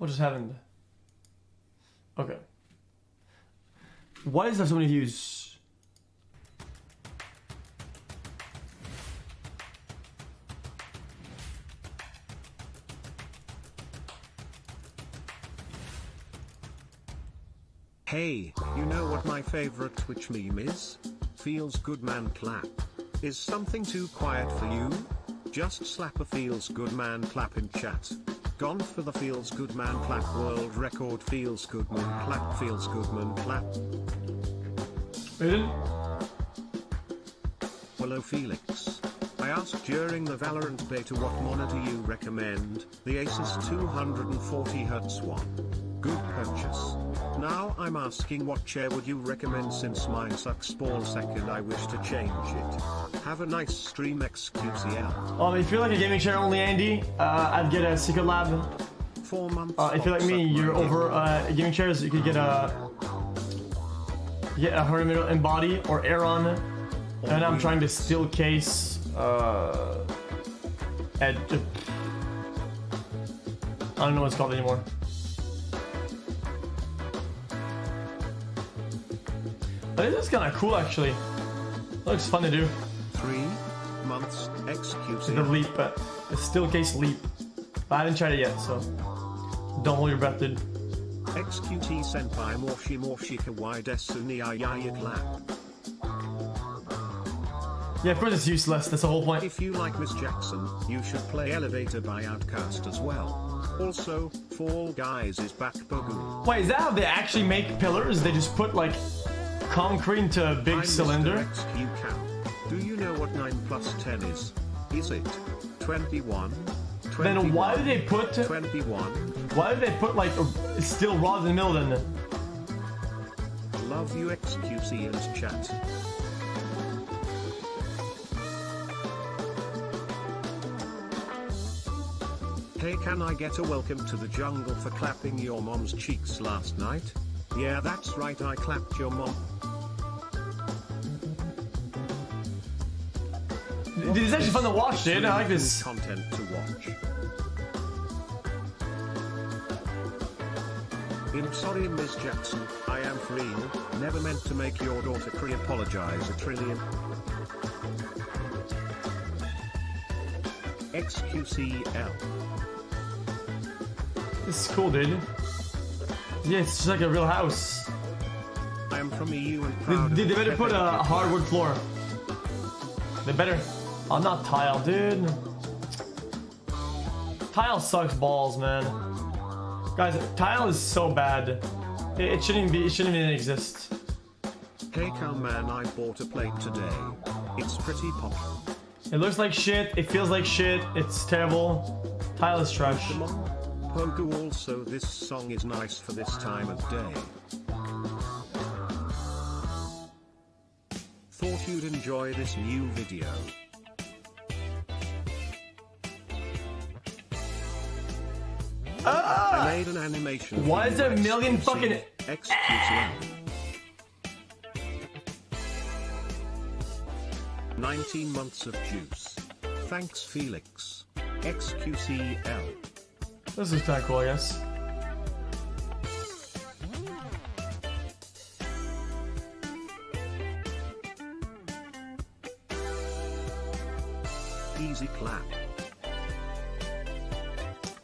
What just happened? Okay. Why is there so many views? Hey, you know what my favorite Twitch meme is? Feels good man clap. Is something too quiet for you? Just slap a feels good man clap in chat. Gone for the feels good man clap world record. Feels good man clap, feels good man clap. Really? Hello Felix. I asked during the Valorant beta what monitor you recommend. The Asus 240Hz one. Good purchase. Now I'm asking what chair would you recommend since mine sucks ball second. I wish to change it. Have a nice stream xQcl. If you're like a gaming chair only, Andy, I'd get a Secret Lab. 4 months. If you're like me, you're over gaming chairs. You could get a Hermit Embody or Aeron. And I'm trying to steel case I don't know what it's called anymore. But it is kind of cool actually. It looks fun to do. 3 months xQc. The leap, the steel case leap. But I haven't tried it yet, so don't hold your breath, dude. xQt senpai morshi morshika y desu ni ayayak lap. Yeah, of course it's useless. That's the whole point. If you like Miss Jackson, you should play Elevator by Outcast as well. Also, Fall Guys is back Bogu. Wait, is that how they actually make pillars? They just put like concrete into a big cylinder? XQ. Do you know what 9 plus 10 is? Is it 21? Then why did they put 21? Why did they put like a steel rod in the middle then? Love you XQC and chat. Hey, can I get a welcome to the jungle for clapping your mom's cheeks last night? Yeah, that's right, I clapped your mom. It's actually fun to watch, dude. I like this. Content to watch. I'm sorry, Ms. Jackson, I am for real. Never meant to make your daughter cry. Apologize a trillion. xQcl. This is cool, dude. Yeah, it's just like a real house. I am from EU and proud. They better put a hardwood floor. They better. Oh, not tile, dude. Tile sucks balls, man. Guys, tile is so bad. It shouldn't be. It shouldn't even exist. Hey, man, I bought a plate today. It's pretty pop. It looks like shit. It feels like shit. It's terrible. Tile is trash. Pogu also, this song is nice for this time of day. Thought you'd enjoy this new video. I made an animation. Why is there a million fucking xQcl? 19 months of juice. Thanks, Felix. xQcl. This is kind of cool, I guess. Easy clap.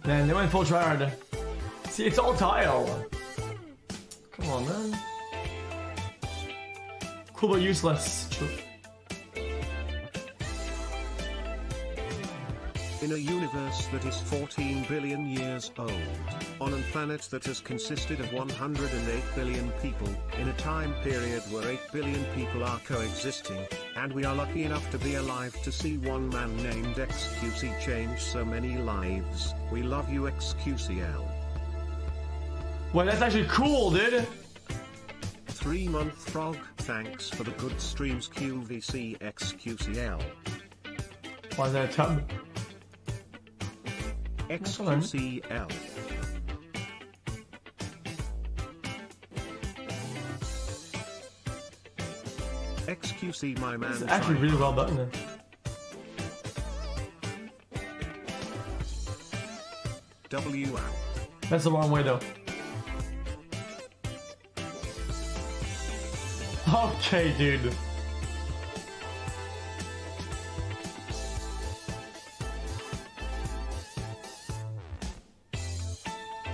Man, they went full tryhard. See, it's all tile. Come on, man. Cool but useless. True. In a universe that is 14 billion years old, on a planet that has consisted of 108 billion people, in a time period where 8 billion people are coexisting, and we are lucky enough to be alive to see one man named xQc change so many lives, we love you xQcl. Well, that's actually cool, dude. 3-month frog, thanks for the good streams QVC xQcl. Why is that a tub? xQcl. xQc, my man. It's actually really well done then. W out. That's the wrong way though. Okay, dude.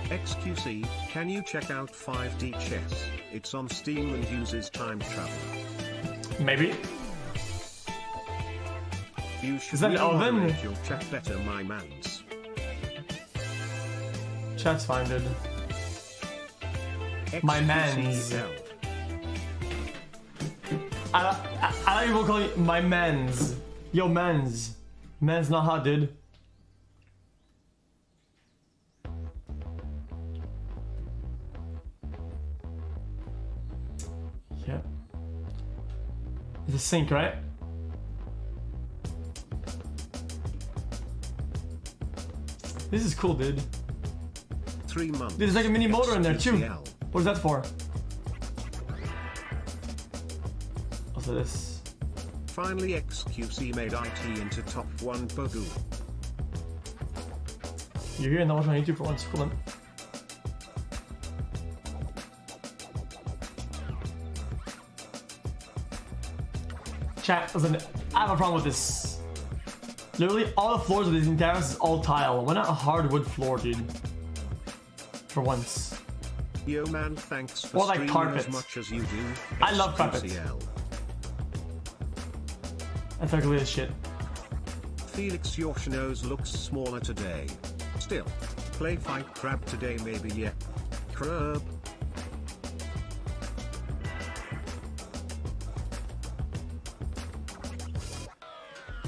xQc, can you check out 5D chess? It's on Steam and uses time travel. Maybe. You should Is that an oven? moderate your chat better, my mans. Chat's fine, dude. My mans. xQcl. I don't even call you my mans. Yo, mans. Mans not hot, dude. Yeah. It's a sink, right? This is cool, dude. 3 months. There's like a mini motor in there too. xQcl. What is that for? Also this. Finally, xQc made IT into top 1 Bogu. You're here and not watching on YouTube for once. Cool, man. Chat, listen, I have a problem with this. Literally, all the floors of these entire house is all tile. Why not a hardwood floor, dude? For once. Yo man, thanks for Or like streaming carpet. as much as you do. I love carpet. xQcl. That's ugly as shit. Felix, your nose looks smaller today. Still, play fight crab today maybe, yeah. Crab.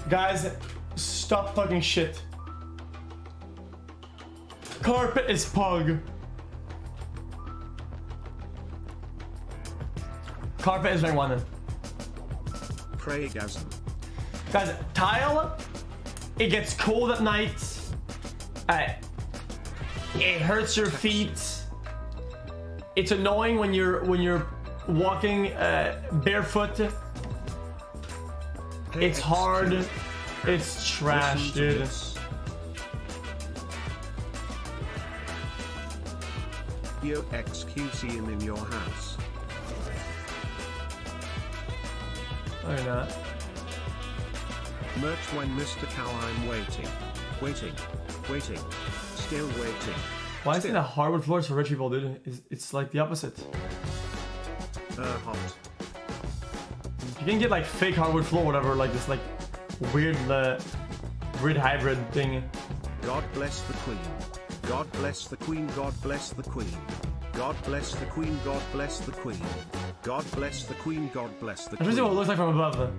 Guys, stop talking shit. Carpet is pug. Carpet is rank 1. Praygasm. Guys, tile, it gets cold at night. It hurts your feet. It's annoying when you're walking barefoot. Hey, It's hard. XQ, It's trash, listen to dude. this. Yo xQc in your house. No, you're not. Merch when Mr. Cow, I'm waiting. Waiting. Waiting. Still waiting. Why is it Still. that hardwood floors for rich people, dude? It's like the opposite. Hot. You can get like fake hardwood floor, whatever, like this like weird hybrid thing. God bless the Queen. God bless the Queen. God bless the Queen. God bless the Queen. God bless the Queen. God bless the Queen. God bless the Let's see what it Queen. looks like from above.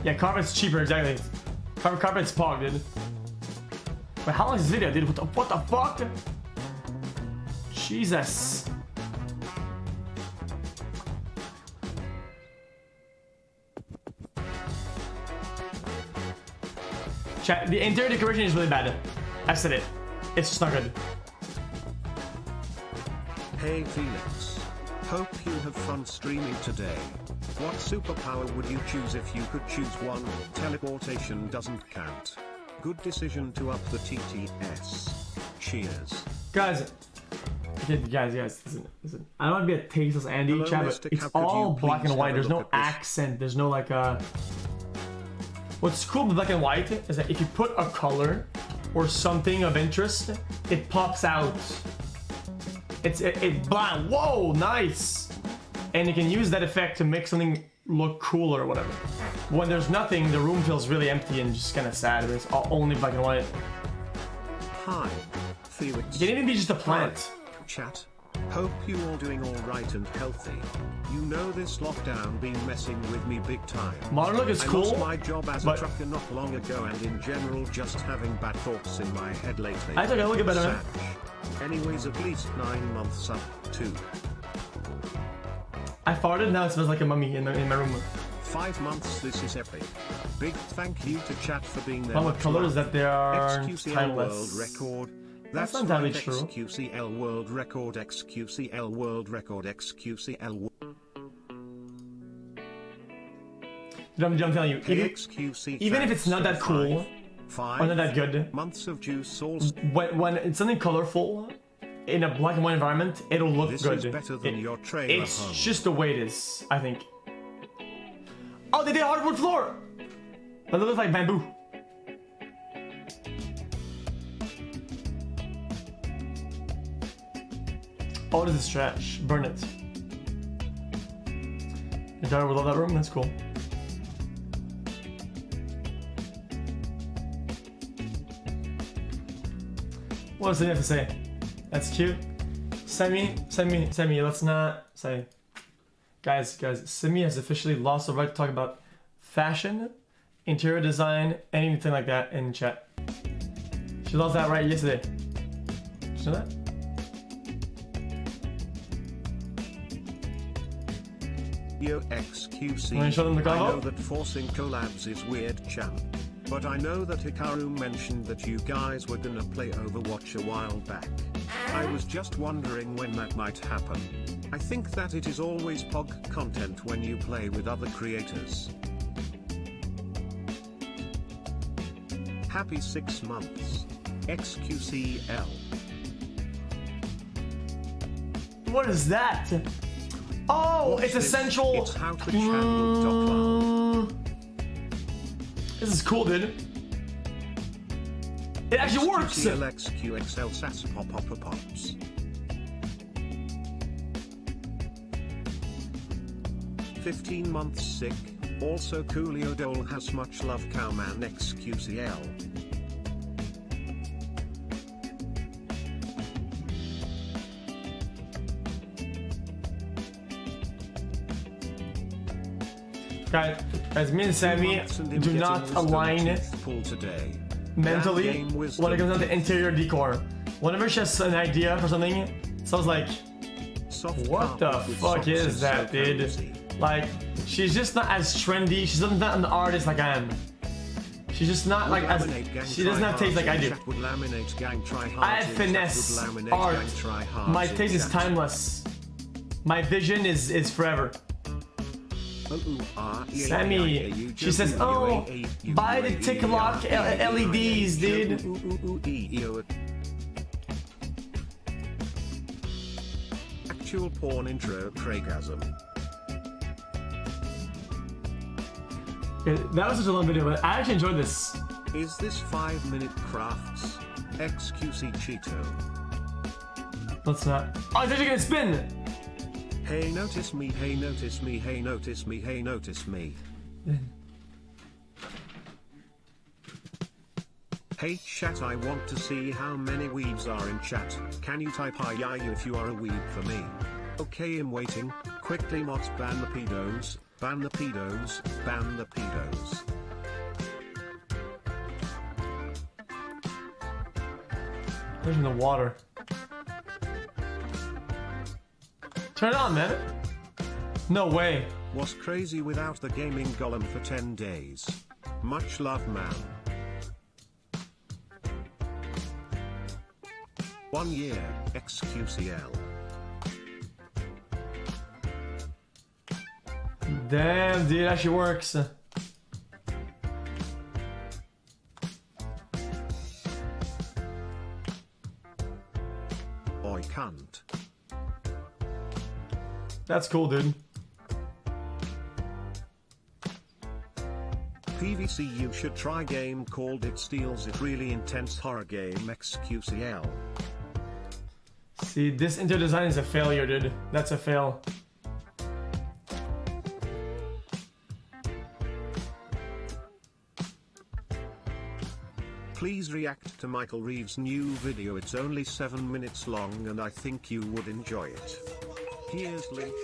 Yeah, carpet's cheaper, exactly. Carpet's pog, dude. Wait, how long is this video, dude? What the fuck? Jesus. Chat, the interior decoration is really bad. I said it. It's just not good. Hey Felix. Hope you have fun streaming today. What superpower would you choose if you could choose one? Teleportation doesn't count. Good decision to up the TTS. Cheers. Guys, okay, guys, listen. I don't want to be a tasteless Andy, Hello, chat, Mr. but it's Cap, could all you black please and white. have a There's no look at this? accent. There's no like What's cool with black and white is that if you put a color or something of interest, it pops out. It blind. Whoa, nice. And you can use that effect to make something look cooler or whatever. When there's nothing, the room feels really empty and just kind of sad. But it's only black and white. Hi, Felix. It can even be just a plant. Chat. Hope you all doing alright and healthy. You know this lockdown been messing with me big time. Modern look is I cool. lost my job as a but- trucker not long ago and in general just having bad thoughts in my head lately. I took a look at better. Sag. Anyways, at least 9 months up too. I farted, now it smells like a mummy in my room. 5 months, this is epic. Big thank you to chat for being there. Well, with Much colors love. that they are xQcl timeless. world record. That's That's not entirely right, true. xQcl world record. xQcl world record. xQcl world. Dude, I'm telling you, Hey, even xQc, if it's not that thanks, cool, are not that good. months of juice all. When it's something colorful in a black and white environment, it'll look This good. is better than your trailer It's home. just the way it is, I think. Oh, they did hardwood floor! But it looks like bamboo. Oh, this is trash. Burn it. Your daughter would love that room? That's cool. What does it have to say? That's cute. Semi, let's not say. Guys, Simi has officially lost the right to talk about fashion, interior design, anything like that in chat. She lost that right yesterday. Did you know that? Yo xQc, Wanna show them the I combo? know that forcing collabs is weird, champ. But I know that Hikaru mentioned that you guys were gonna play Overwatch a while back. I was just wondering when that might happen. I think that it is always POG content when you play with other creators. Happy 6 months. xQcl. What is that? Oh, Watch it's this. essential. It's how to channel This is cool, dude. It actually works. xQcl sas pops. 15 months sick. Also Coolio Dole has much love Cowman xQcl. Guys, me and Sammy do not align mentally when it comes down to interior decor. Whenever she has an idea for something, sounds like, what the fuck is that, dude? Like, she's just not as trendy. She's not an artist like I am. She's just not like as. She doesn't have taste like I do. I have finesse, art. My taste is timeless. My vision is forever. Sammy, she says, oh, buy the TikTok LEDs, dude. Actual porn intro Craigasm. Yeah, that was such a long video, but I actually enjoyed this. Is this 5-minute crafts? xQc Cheeto. Let's not. Oh, it's actually gonna spin! Hey notice me, hey notice me, hey notice me, hey notice me. Hey chat, I want to see how many weebs are in chat. Can you type hi if you are a weeb for me? Okay, I'm waiting. Quickly mods ban the pedos, ban the pedos, ban the pedos. There's in the water. Turn it on, man. No way. Was crazy without the gaming golem for 10 days. Much love, man. 1 year, xQcl. Damn, dude, it actually works. I can't. That's cool, dude. PVC, you should try game called It Steals It, really intense horror game xQcl. See, this interior design is a failure, dude. That's a fail. Please react to Michael Reeves' new video. It's only 7 minutes long and I think you would enjoy it. Here's link.